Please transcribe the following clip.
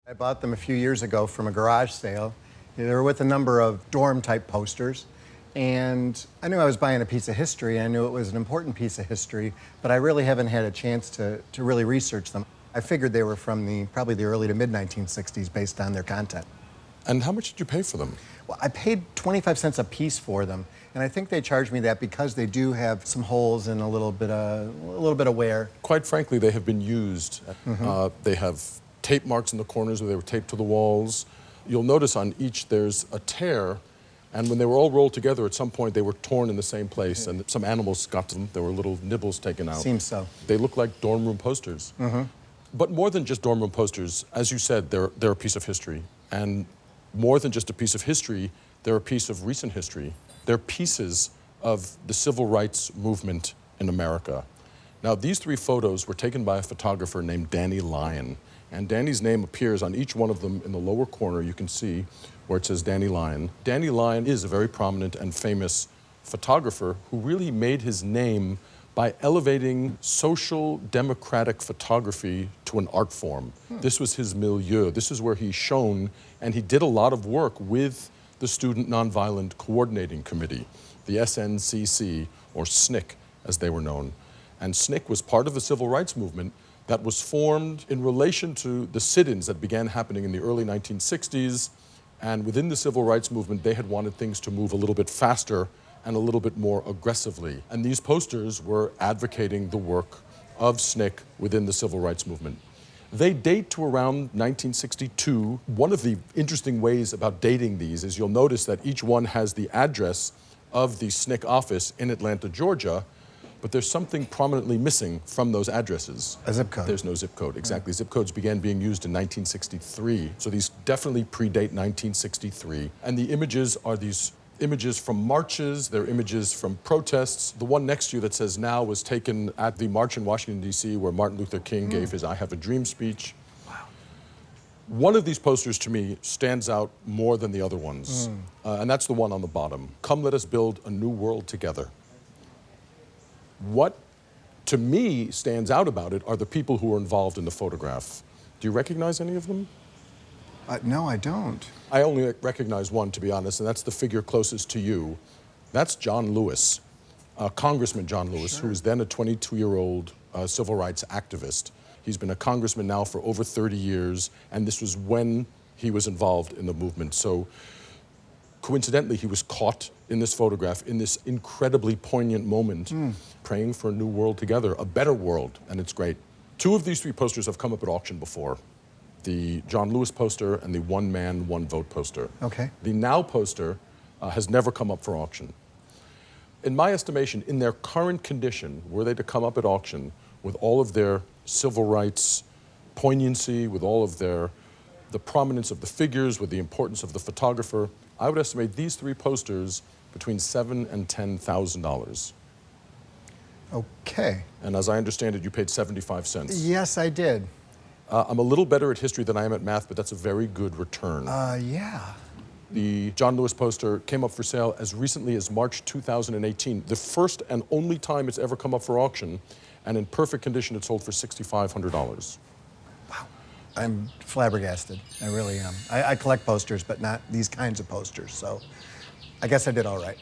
I bought them a few years ago from a garage sale. They were with a number of dorm-type posters. And I knew I was buying a piece of history. I knew it was an important piece of history, but I really haven't had a chance to really research them. I figured they were from probably the early to mid-1960s based on their content. And how much did you pay for them? Well, I paid 25 cents a piece for them, and I think they charged me that because they do have some holes and a little bit of wear. Quite frankly, they have been used. They have tape marks in the corners where they were taped to the walls. You'll notice on each there's a tear, and when they were all rolled together, at some point they were torn in the same place, and some animals got to them. There were little nibbles taken out. Seems so. They look like dorm room posters. But more than just dorm room posters, as you said, they're a piece of history. And more than just a piece of history, they're a piece of recent history. They're pieces of the civil rights movement in America. Now, these three photos were taken by a photographer named Danny Lyon. And Danny's name appears on each one of them in the lower corner. You can see where it says Danny Lyon. Danny Lyon is a very prominent and famous photographer who really made his name by elevating social democratic photography to an art form. This was his milieu. This is where he shone, and he did a lot of work with the Student Nonviolent Coordinating Committee, the SNCC, or SNCC, as they were known. And SNCC was part of the civil rights movement that was formed in relation to the sit-ins that began happening in the early 1960s. And within the civil rights movement, they had wanted things to move a little bit faster and a little bit more aggressively. And these posters were advocating the work of SNCC within the civil rights movement. They date to around 1962. One of the interesting ways about dating these is you'll notice that each one has the address of the SNCC office in Atlanta, Georgia, but there's something prominently missing from those addresses. A zip code. There's no zip code, exactly. Zip codes began being used in 1963, so these definitely predate 1963. And the images are these images from marches, they're images from protests. The one next to you that says now was taken at the march in Washington, D.C., where Martin Luther King gave his I Have a Dream speech. Wow. One of these posters, to me, stands out more than the other ones, and that's the one on the bottom. Come, let us build a new world together. What, to me, stands out about it are the people who are involved in the photograph. Do you recognize any of them? No, I don't. I only recognize one, to be honest, and that's the figure closest to you. That's John Lewis, Congressman John Lewis, who was then a 22-year-old civil rights activist. He's been a congressman now for over 30 years, and this was when he was involved in the movement. So, coincidentally, he was caught in this photograph in this incredibly poignant moment, praying for a new world together, a better world, and it's great. Two of these three posters have come up at auction before. The John Lewis poster and the One Man, One Vote poster. Okay. The Now poster has never come up for auction. In my estimation, in their current condition, were they to come up at auction with all of their civil rights poignancy, with all of the prominence of the figures, with the importance of the photographer, I would estimate these three posters between $7,000 and $10,000. Okay. And as I understand it, you paid 75 cents. Yes, I did. I'm a little better at history than I am at math, but that's a very good return. Yeah. The John Lewis poster came up for sale as recently as March 2018, the first and only time it's ever come up for auction, and in perfect condition, it sold for $6,500. Wow. I'm flabbergasted. I really am. I collect posters, but not these kinds of posters, so I guess I did all right.